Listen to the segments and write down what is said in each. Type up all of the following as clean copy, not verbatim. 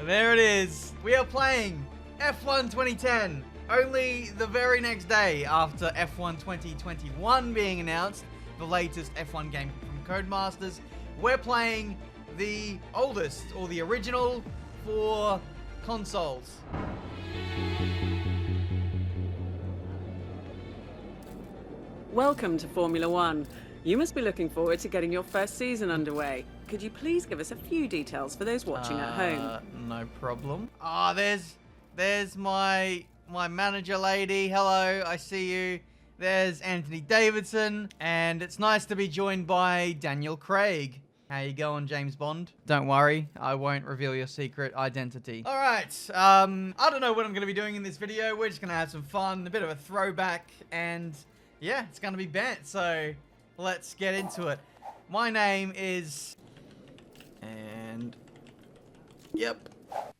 There it is. We are playing F1 2010. Only the very next day after F1 2021 being announced, the latest F1 game from Codemasters, we're playing the oldest, or the original, for consoles. Welcome to Formula One. You must be looking forward to getting your first season underway. Could you please give us a few details for those watching at home? No problem. Ah, there's my manager lady. Hello, I see you. There's Anthony Davidson, and it's nice to be joined by Daniel Craig. How you going, James Bond? Don't worry, I won't reveal your secret identity. All right, I don't know what I'm going to be doing in this video. We're just going to have some fun, a bit of a throwback, and yeah, it's going to be bent, so let's get into it. My name is... And... Yep,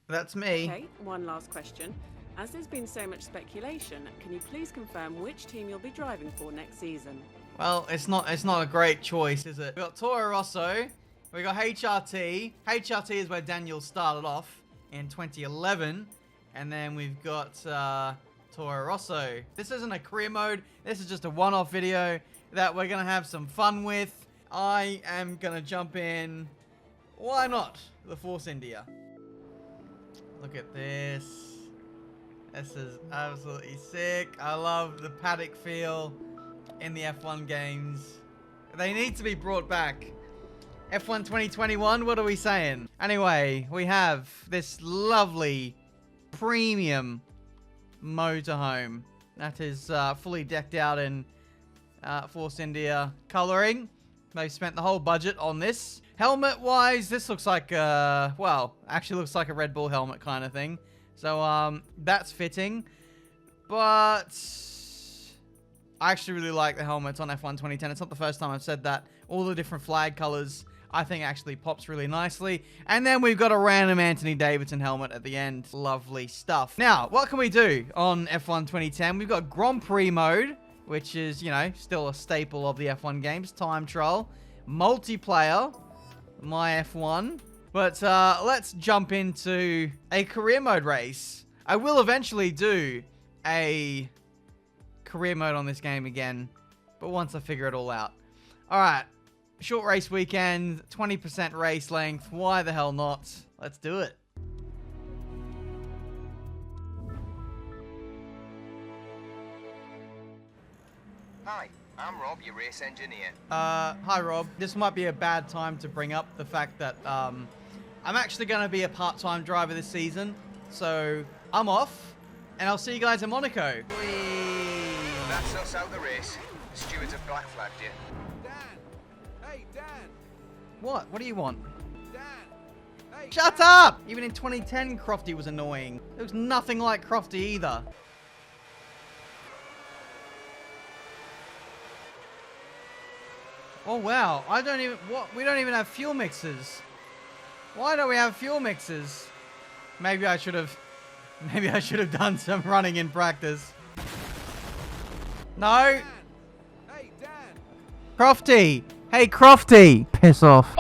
that's me. Okay, one last question. As there's been so much speculation, can you please confirm which team you'll be driving for next season? Well, it's not a great choice, is it? We've got Toro Rosso, we got HRT. HRT is where Daniel started off in 2011. And then we've got Toro Rosso. This isn't a career mode. This is just a one-off video that we're going to have some fun with. I am going to jump in, why not, the Force India. Look at this. This is absolutely sick. I love the paddock feel in the F1 games. They need to be brought back. F1 2021, what are we saying? Anyway, we have this lovely premium motorhome that is fully decked out in Force India coloring. They've spent the whole budget on this. Helmet-wise, this looks like, well, actually looks like a Red Bull helmet kind of thing. So, that's fitting. But I actually really like the helmets on F1 2010. It's not the first time I've said that. All the different flag colors, I think, actually pops really nicely. And then we've got a random Anthony Davidson helmet at the end. Lovely stuff. Now, what can we do on F1 2010? We've got Grand Prix mode, which is, you know, still a staple of the F1 games. Time trial. Multiplayer. My F1. But let's jump into a career mode race. I will eventually do a career mode on this game again, but once I figure it all out. Alright, short race weekend, 20% race length, why the hell not? Let's do it. Hi, I'm Rob, your race engineer. Hi Rob. This might be a bad time to bring up the fact that I'm actually going to be a part-time driver this season, so I'm off, and I'll see you guys in Monaco. Whee! That's us out the race. The stewards have black flagged you. Dan! Hey, Dan! What? What do you want? Dan! Hey! Shut up! Even in 2010, Crofty was annoying. It was nothing like Crofty either. Oh wow, we don't even have fuel mixers. Why don't we have fuel mixers? Maybe I should have done some running in practice. No! Dan! Hey, Dan! Crofty! Hey, Crofty! Piss off.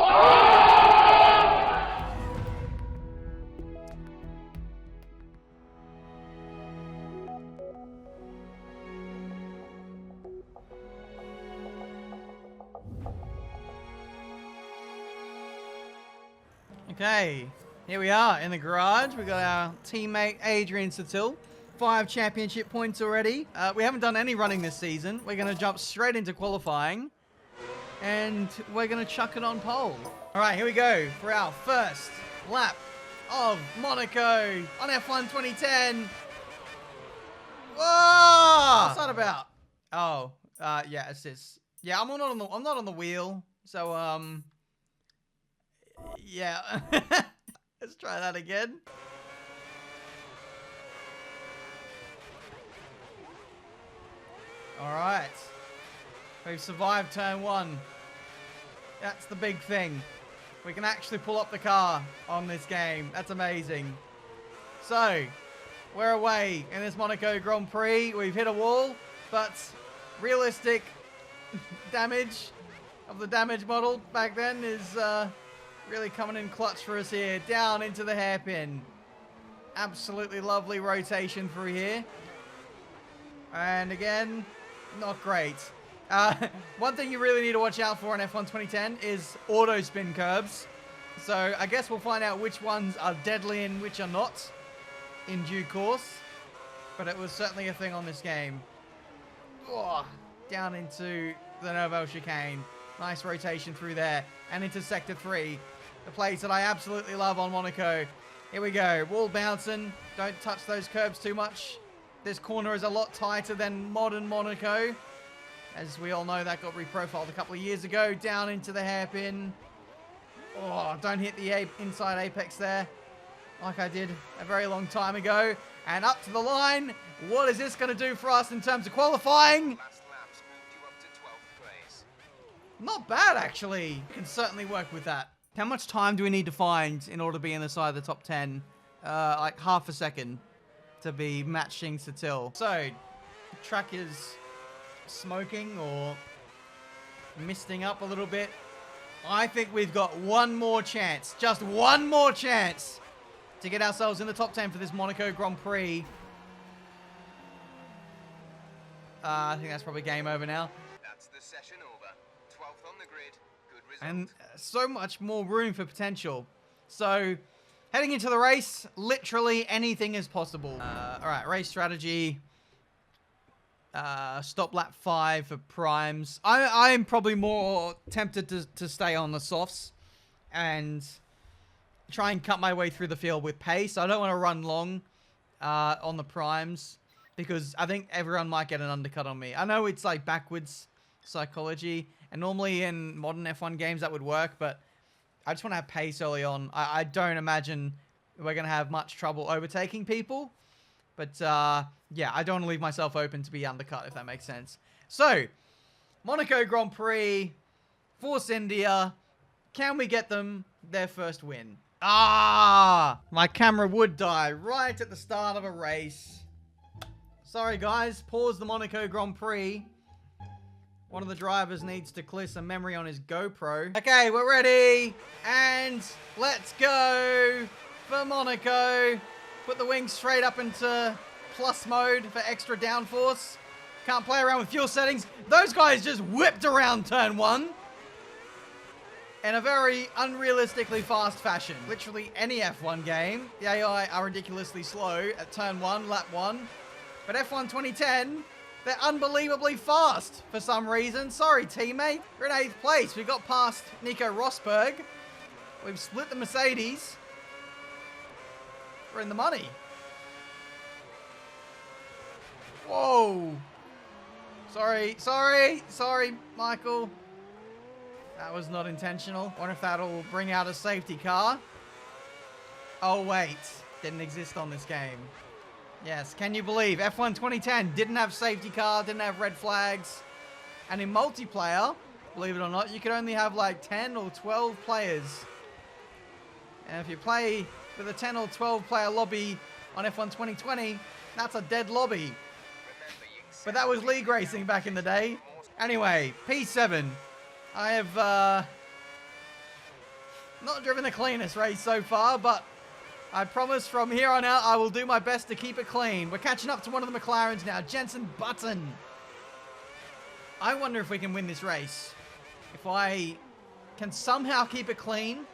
Okay, here we are in the garage. We got our teammate Adrian Satil. 5 championship points already. We haven't done any running this season. We're going to jump straight into qualifying. And we're going to chuck it on pole. All right, here we go for our first lap of Monaco on F1 2010. Whoa! What's that about? Oh, yeah, assist. Yeah, I'm not on the wheel. So, yeah. Let's try that again. All right. We've survived turn 1. That's the big thing. We can actually pull up the car on this game. That's amazing. So, we're away in this Monaco Grand Prix. We've hit a wall, but realistic damage of the damage model back then is Really coming in clutch for us here. Down into the hairpin. Absolutely lovely rotation through here. And again, not great. One thing you really need to watch out for in F1 2010 is auto spin curbs. So I guess we'll find out which ones are deadly and which are not in due course. But it was certainly a thing on this game. Oh, down into the Novo chicane. Nice rotation through there. And into Sector 3. The place that I absolutely love on Monaco. Here we go. Wall bouncing. Don't touch those curbs too much. This corner is a lot tighter than modern Monaco. As we all know, that got reprofiled a couple of years ago. Down into the hairpin. Oh, don't hit the inside apex there. Like I did a very long time ago. And up to the line. What is this going to do for us in terms of qualifying? Last laps moved you up to 12th place. Not bad, actually. Can certainly work with that. How much time do we need to find in order to be in the side of the top 10? Like half a second to be matching Satil. So, the track is smoking or misting up a little bit. I think we've got one more chance. Just one more chance to get ourselves in the top 10 for this Monaco Grand Prix. I think that's probably game over now. That's the session over. 12th on the grid. Good result. And so much more room for potential. So, heading into the race, literally anything is possible. All right, race strategy. Stop lap 5 for primes. I'm probably more tempted to stay on the softs and try and cut my way through the field with pace. I don't want to run long on the primes because I think everyone might get an undercut on me. I know it's like backwards psychology, and normally in modern F1 games that would work, but I just want to have pace early on. I don't imagine we're going to have much trouble overtaking people. But, yeah, I don't want to leave myself open to be undercut, if that makes sense. So, Monaco Grand Prix, Force India. Can we get them their first win? Ah! My camera would die right at the start of a race. Sorry, guys. Pause the Monaco Grand Prix. One of the drivers needs to clear some memory on his GoPro. Okay, we're ready. And let's go for Monaco. Put the wings straight up into plus mode for extra downforce. Can't play around with fuel settings. Those guys just whipped around turn 1 in a very unrealistically fast fashion. Literally any F1 game, the AI are ridiculously slow at turn 1, lap 1. But F1 2010, they're unbelievably fast for some reason. Sorry, teammate. We're in 8th place. We got past Nico Rosberg. We've split the Mercedes. We're in the money. Whoa. Sorry, Michael. That was not intentional. Wonder if that'll bring out a safety car. Oh, wait. Didn't exist on this game. Yes, can you believe? F1 2010 didn't have safety car, didn't have red flags. And in multiplayer, believe it or not, you could only have like 10 or 12 players. And if you play with a 10 or 12 player lobby on F1 2020, that's a dead lobby. But that was league racing back in the day. Anyway, P7. I have not driven the cleanest race so far, but I promise from here on out I will do my best to keep it clean. We're catching up to one of the McLarens now, Jenson Button. I wonder if we can win this race. If I can somehow keep it clean,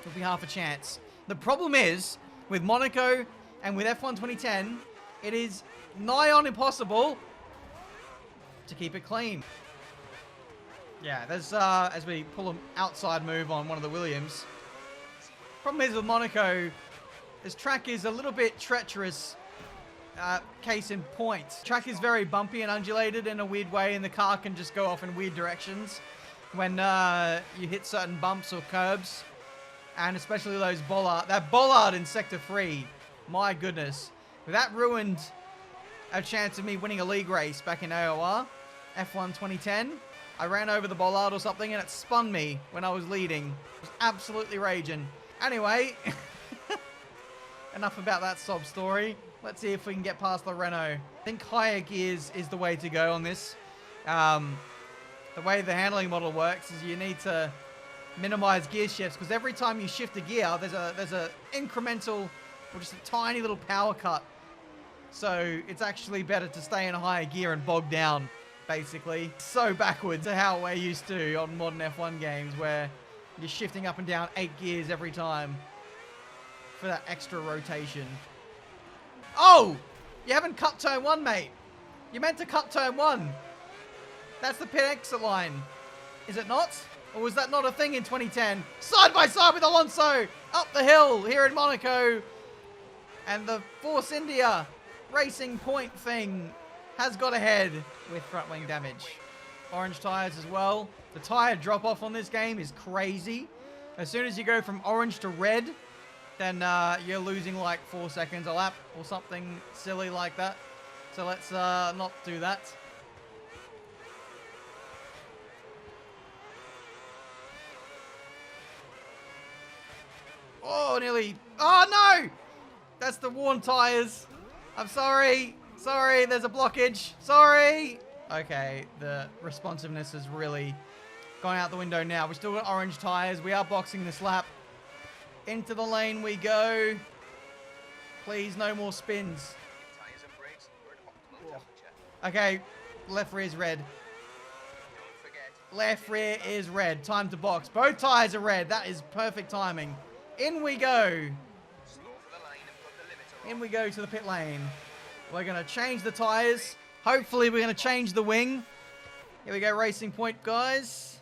it'll be half a chance. The problem is, with Monaco and with F1 2010, it is nigh on impossible to keep it clean. Yeah, there's, as we pull an outside move on one of the Williams. Problem is with Monaco, this track is a little bit treacherous, case in point. Track is very bumpy and undulated in a weird way, and the car can just go off in weird directions when you hit certain bumps or curbs. And especially those bollard, that bollard in Sector 3, my goodness. That ruined a chance of me winning a league race back in AOR, F1 2010. I ran over the bollard or something and it spun me when I was leading. It was absolutely raging. Anyway, enough about that sob story. Let's see if we can get past the Renault. I think higher gears is the way to go on this. The way the handling model works is you need to minimize gear shifts, because every time you shift a gear, there's a incremental or just a tiny little power cut. So it's actually better to stay in a higher gear and bog down, basically. So backwards to how we're used to on modern F1 games, where you're shifting up and down 8 gears every time for that extra rotation. Oh! You haven't cut turn 1, mate. You meant to cut turn 1. That's the pit exit line. Is it not? Or was that not a thing in 2010? Side by side with Alonso up the hill here in Monaco. And the Force India Racing Point thing has got ahead with front wing damage. Orange tyres as well. The tyre drop off on this game is crazy. As soon as you go from orange to red, then you're losing like 4 seconds a lap or something silly like that. So let's not do that. Oh, nearly. Oh, no! That's the worn tires. I'm sorry. Sorry, there's a blockage. Sorry. Okay, the responsiveness has really gone out the window now. We still got orange tires. We are boxing this lap. Into the lane we go. Please, no more spins. Tires and brakes were at optimal temperature. Okay, left rear is red. Don't forget. Left rear is red. Time to box. Both tires are red. That is perfect timing. In we go. Slow for the line and put the limiter on. In we go to the pit lane. We're going to change the tires. Hopefully we're going to change the wing. Here we go, Racing Point, guys.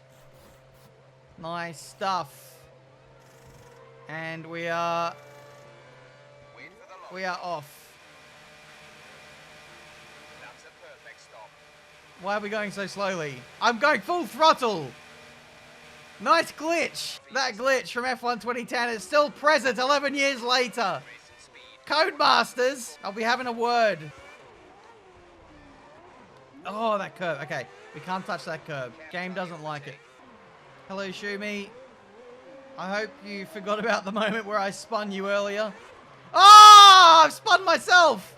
Nice stuff. And we are Wait for the lock. we are off. That's a perfect stop. Why are we going so slowly? I'm going full throttle. Nice glitch. That glitch from F1 2010 is still present 11 years later. Racing speed. Codemasters, I'll be having a word. Oh, that curb. Okay, we can't touch that curb. Game doesn't like it. Hello, Shumi. I hope you forgot about the moment where I spun you earlier. Oh, I've spun myself.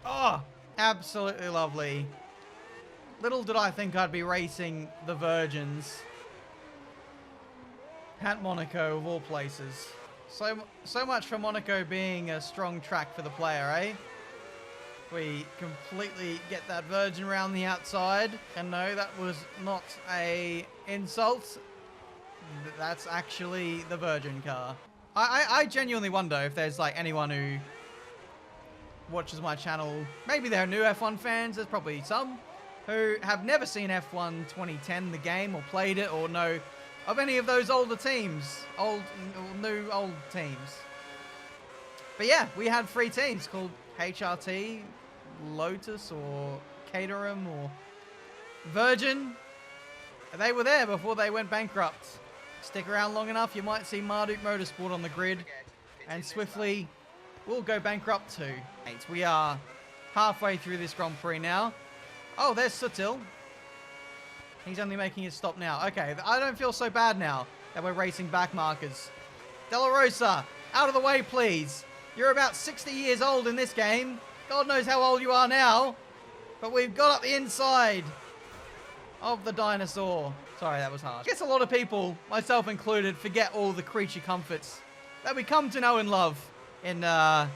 Oh, absolutely lovely. Little did I think I'd be racing the Virgins at Monaco, of all places. So much for Monaco being a strong track for the player, eh? We completely get that Virgin around the outside. And no, that was not a insult. That's actually the Virgin car. I genuinely wonder if there's like anyone who watches my channel. Maybe they're new F1 fans. There's probably some who have never seen F1 2010, the game, or played it, or know of any of those older teams. Old teams. But yeah, we had 3 teams called HRT, Lotus, or Caterham, or Virgin. They were there before they went bankrupt. Stick around long enough, you might see Marduk Motorsport on the grid, and swiftly we'll go bankrupt too. We are halfway through this Grand Prix now. Oh, there's Sutil. He's only making his stop now. Okay, I don't feel so bad now that we're racing back markers. De La Rosa, out of the way, please. You're about 60 years old in this game. God knows how old you are now. But we've got up the inside of the dinosaur. Sorry, that was harsh. I guess a lot of people, myself included, forget all the creature comforts that we come to know and love in the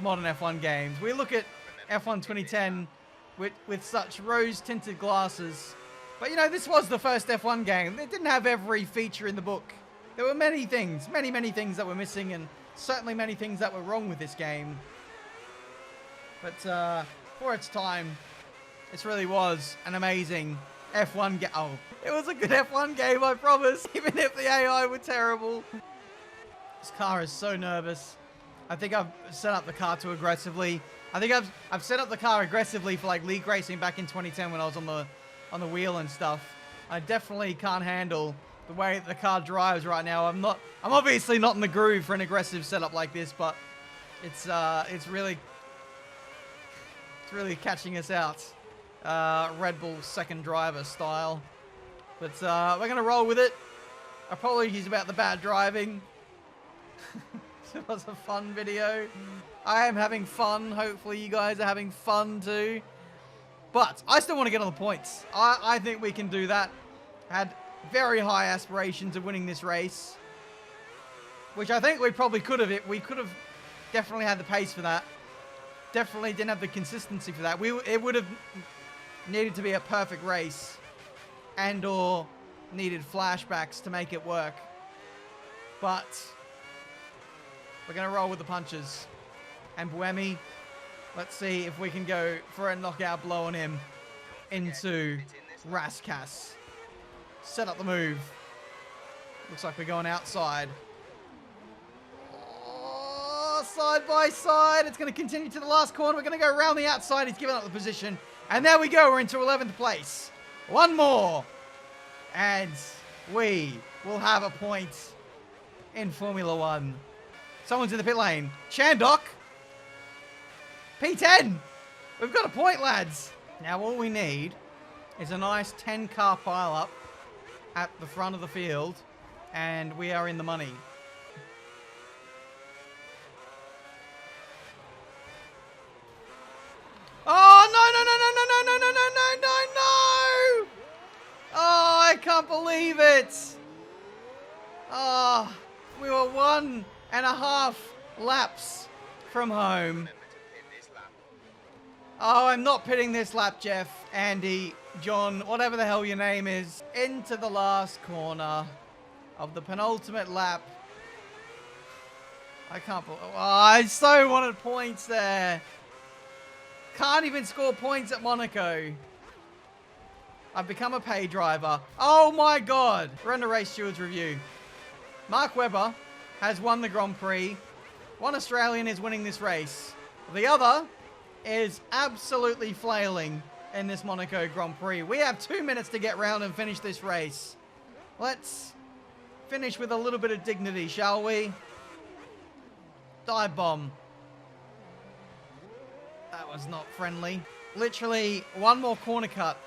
modern F1 games. We look at F1 2010 with such rose-tinted glasses. But, you know, this was the first F1 game. It didn't have every feature in the book. There were many things, many things that were missing, and certainly many things that were wrong with this game. But for its time, this really was an amazing F1 game. Oh, it was a good F1 game, I promise, even if the AI were terrible. This car is so nervous. I think I've set up the car too aggressively. I think I've set up the car aggressively for like league racing back in 2010 when I was on the wheel and stuff. I definitely can't handle the way that the car drives right now. I'm obviously not in the groove for an aggressive setup like this, but it's really catching us out. Red Bull second driver style. But we're gonna roll with it. Apologies about the bad driving. It was a fun video. I am having fun. Hopefully you guys are having fun too. But I still want to get on the points. I think we can do that. Had very high aspirations of winning this race. Which I think we probably could have. We could have definitely had the pace for that. Definitely didn't have the consistency for that. It would have needed to be a perfect race. And or needed flashbacks to make it work. But we're going to roll with the punches. And Buemi, let's see if we can go for a knockout blow on him into Raskas. Set up the move. Looks like we're going outside. Oh, side by side. It's going to continue to the last corner. We're going to go around the outside. He's given up the position. And there we go. We're into 11th place. One more. And we will have a point in Formula 1. Someone's in the pit lane. Chandok. P10. We've got a point, lads. Now all we need is a nice 10-car pile-up at the front of the field. And we are in the money. Oh, no, no, no, no, no, no, no, no, no, no! Oh, I can't believe it. Oh, we were 1.5 laps from home. Oh, I'm not pitting this lap, Jeff, Andy, John, whatever the hell your name is. Into the last corner of the penultimate lap. I can't believe... Oh, I so wanted points there. Can't even score points at Monaco. I've become a pay driver. Oh my God. We're under race stewards review. Mark Webber has won the Grand Prix. One Australian is winning this race. The other is absolutely flailing in this Monaco Grand Prix. We have 2 minutes to get round and finish this race. Let's finish with a little bit of dignity, shall we? Dive bomb. That was not friendly. Literally one more corner cut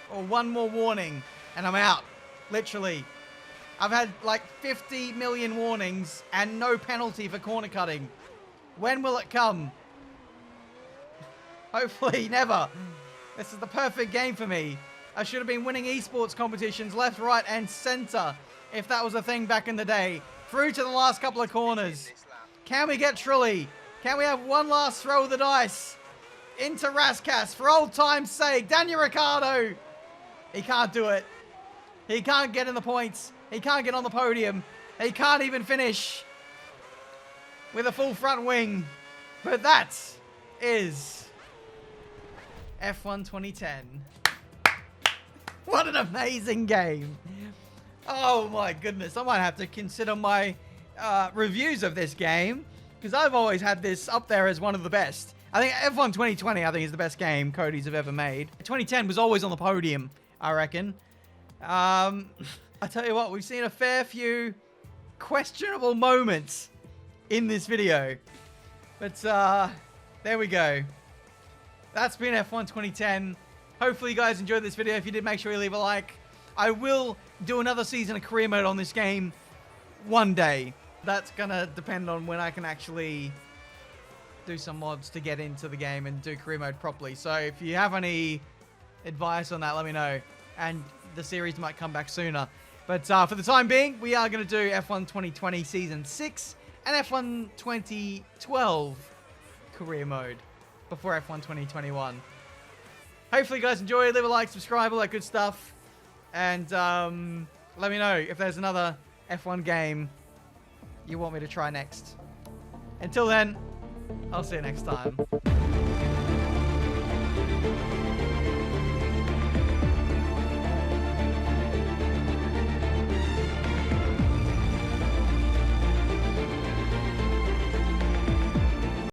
or one more warning and I'm out. Literally. I've had like 50 million warnings and no penalty for corner cutting. When will it come? Hopefully never. This is the perfect game for me. I should have been winning esports competitions left, right and center if that was a thing back in the day. Through to the last couple of corners. Can we get Trulli? Can we have one last throw of the dice? Into Raskas for old time's sake. Daniel Ricciardo. He can't do it. He can't get in the points. He can't get on the podium. He can't even finish with a full front wing. But that is F1 2010. What an amazing game. Oh my goodness. I might have to consider my reviews of this game because I've always had this up there as one of the best. I think F1 2020, I think, is the best game Cody's have ever made. 2010 was always on the podium, I reckon. I tell you what, we've seen a fair few questionable moments in this video. But there we go. That's been F1 2010. Hopefully you guys enjoyed this video. If you did, make sure you leave a like. I will do another season of career mode on this game one day. That's gonna depend on when I can actually do some mods to get into the game and do career mode properly. So if you have any advice on that, let me know. And the series might come back sooner. But for the time being, we are going to do F1 2020 Season 6 and F1 2012 career mode before F1 2021. Hopefully you guys enjoy. Leave a like, subscribe, all that good stuff. And let me know if there's another F1 game you want me to try next. Until then, I'll see you next time.